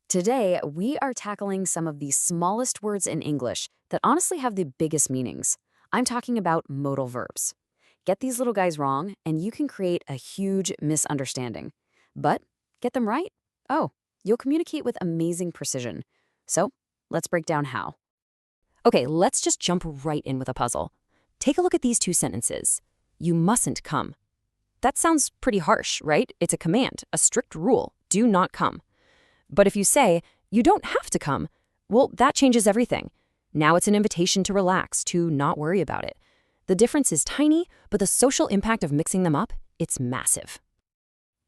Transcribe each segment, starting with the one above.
Today, we are tackling some of the smallest words in English that honestly have the biggest meanings. I'm talking about modal verbs. Get these little guys wrong, and you can create a huge misunderstanding. But get them right? Oh, you'll communicate with amazing precision. So, let's break down how. Okay, let's just jump right in with a puzzle. Take a look at these two sentences. You mustn't come. That sounds pretty harsh, right? It's a command, a strict rule. Do not come. But if you say, you don't have to come, well, that changes everything. Now it's an invitation to relax, to not worry about it. The difference is tiny, but the social impact of mixing them up, it's massive.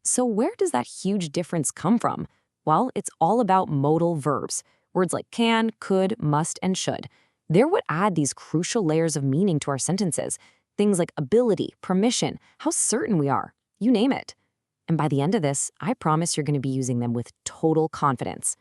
So where does that huge difference come from? Well, it's all about modal verbs. Words like can, could, must, and should. They're what add these crucial layers of meaning to our sentences. Things like ability, permission, how certain we are, you name it. And by the end of this, I promise you're going to be using them with total confidence.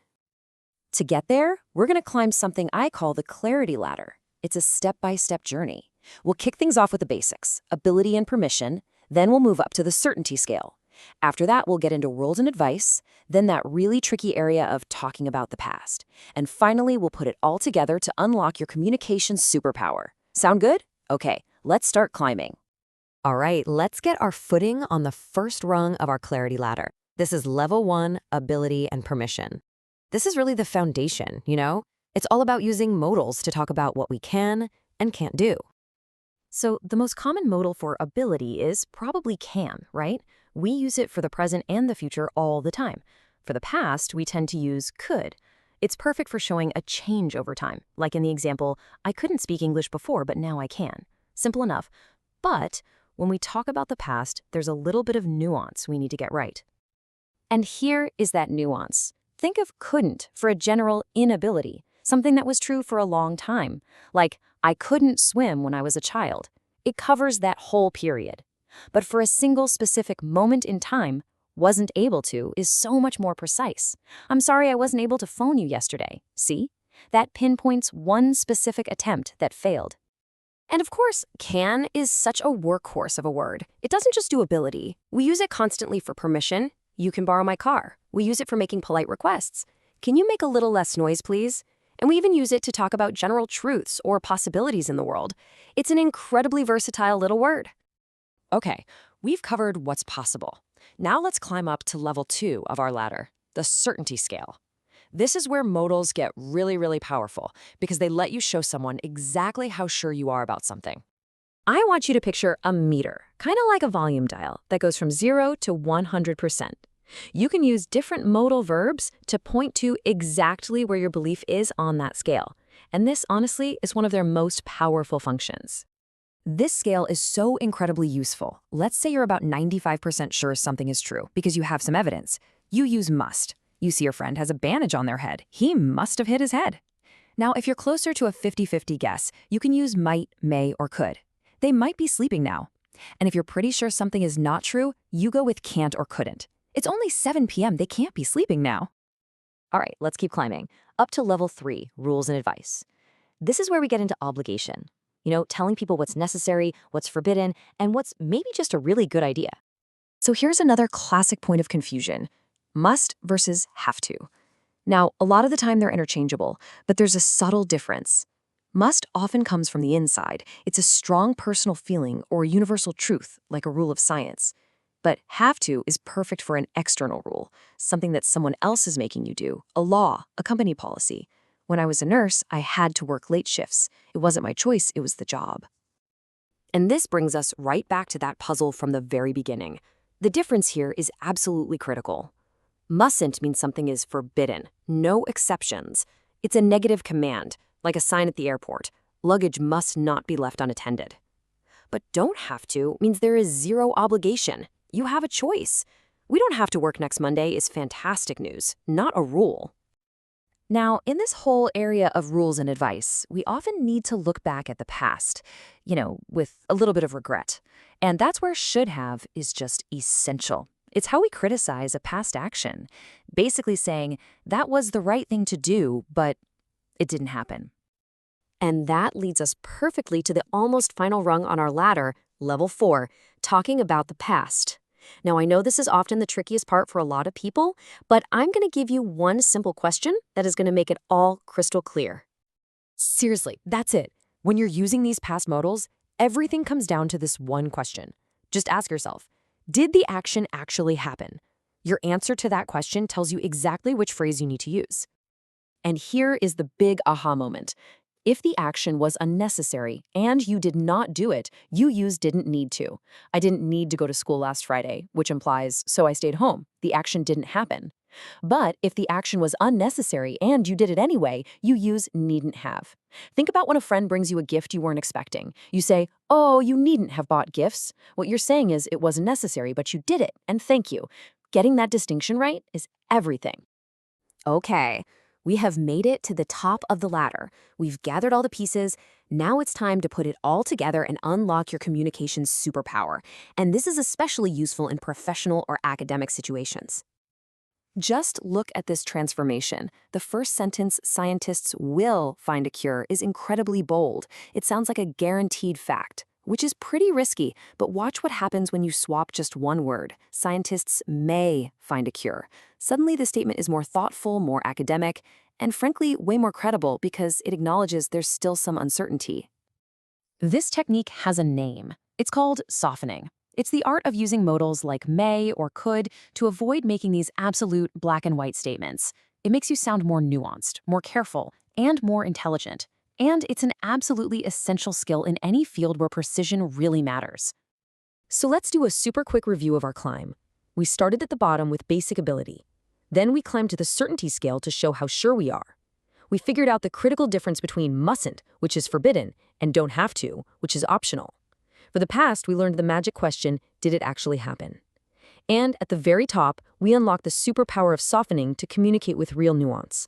To get there, we're going to climb something I call the clarity ladder. It's a step-by-step journey. We'll kick things off with the basics, ability and permission, then we'll move up to the certainty scale. After that, we'll get into rules and advice, then that really tricky area of talking about the past. And finally, we'll put it all together to unlock your communication superpower. Sound good? Okay, let's start climbing. All right, let's get our footing on the first rung of our clarity ladder. This is level 1, ability and permission. This is really the foundation, you know? It's all about using modals to talk about what we can and can't do. So the most common modal for ability is probably can, right? We use it for the present and the future all the time. For the past, we tend to use could. It's perfect for showing a change over time, like in the example, I couldn't speak English before, but now I can. Simple enough. But when we talk about the past, there's a little bit of nuance we need to get right. And here is that nuance. Think of couldn't for a general inability, something that was true for a long time, like I couldn't swim when I was a child. It covers that whole period. But for a single specific moment in time, wasn't able to is so much more precise. I'm sorry I wasn't able to phone you yesterday. See? That pinpoints one specific attempt that failed. And of course, can is such a workhorse of a word. It doesn't just do ability. We use it constantly for permission. You can borrow my car. We use it for making polite requests. Can you make a little less noise, please? And we even use it to talk about general truths or possibilities in the world. It's an incredibly versatile little word. Okay, we've covered what's possible. Now let's climb up to level 2 of our ladder, the certainty scale. This is where modals get really powerful because they let you show someone exactly how sure you are about something. I want you to picture a meter, kind of like a volume dial that goes from 0 to 100%. You can use different modal verbs to point to exactly where your belief is on that scale. And this, honestly, is one of their most powerful functions. This scale is so incredibly useful. Let's say you're about 95% sure something is true because you have some evidence. You use must. You see your friend has a bandage on their head. He must have hit his head. Now, if you're closer to a 50-50 guess, you can use might, may, or could. They might be sleeping now. And if you're pretty sure something is not true, you go with can't or couldn't. It's only 7 p.m. They can't be sleeping now. All right, let's keep climbing. Up to level 3, rules and advice. This is where we get into obligation. You know, telling people what's necessary, what's forbidden, and what's maybe just a really good idea. So here's another classic point of confusion. Must versus have to. Now, a lot of the time they're interchangeable, but there's a subtle difference. Must often comes from the inside. It's a strong personal feeling or universal truth, like a rule of science. But have to is perfect for an external rule, something that someone else is making you do, a law, a company policy. When I was a nurse, I had to work late shifts. It wasn't my choice, it was the job. And this brings us right back to that puzzle from the very beginning. The difference here is absolutely critical. Mustn't means something is forbidden, no exceptions. It's a negative command, like a sign at the airport. Luggage must not be left unattended. But don't have to means there is zero obligation. You have a choice. We don't have to work next Monday is fantastic news, not a rule. Now, in this whole area of rules and advice, we often need to look back at the past, with a little bit of regret. And that's where should have is just essential. It's how we criticize a past action, basically saying that was the right thing to do, but it didn't happen. And that leads us perfectly to the almost final rung on our ladder, level 4, talking about the past. Now, I know this is often the trickiest part for a lot of people, but I'm going to give you one simple question that is going to make it all crystal clear. Seriously, that's it. When you're using these past modals, everything comes down to this one question. Just ask yourself, did the action actually happen? Your answer to that question tells you exactly which phrase you need to use. And here is the big aha moment. If the action was unnecessary and you did not do it, you use didn't need to. I didn't need to go to school last Friday, which implies, so I stayed home. The action didn't happen. But if the action was unnecessary and you did it anyway, you use needn't have. Think about when a friend brings you a gift you weren't expecting. You say, oh, you needn't have bought gifts. What you're saying is it wasn't necessary, but you did it, and thank you. Getting that distinction right is everything. Okay, we have made it to the top of the ladder. We've gathered all the pieces. Now it's time to put it all together and unlock your communication superpower. And this is especially useful in professional or academic situations. Just look at this transformation. The first sentence, scientists will find a cure, is incredibly bold. It sounds like a guaranteed fact, which is pretty risky, but watch what happens when you swap just one word. Scientists may find a cure. Suddenly the statement is more thoughtful, more academic, and frankly, way more credible because it acknowledges there's still some uncertainty. This technique has a name. It's called softening. It's the art of using modals like may or could to avoid making these absolute black and white statements. It makes you sound more nuanced, more careful, and more intelligent. And it's an absolutely essential skill in any field where precision really matters. So let's do a super quick review of our climb. We started at the bottom with basic ability. Then we climbed to the certainty scale to show how sure we are. We figured out the critical difference between mustn't, which is forbidden, and don't have to, which is optional. For the past, we learned the magic question, did it actually happen? And at the very top, we unlocked the superpower of softening to communicate with real nuance.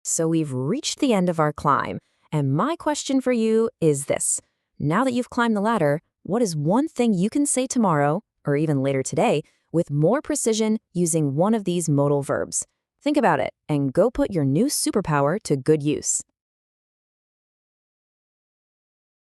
So we've reached the end of our climb, and my question for you is this. Now that you've climbed the ladder, what is one thing you can say tomorrow, or even later today, with more precision using one of these modal verbs? Think about it, and go put your new superpower to good use.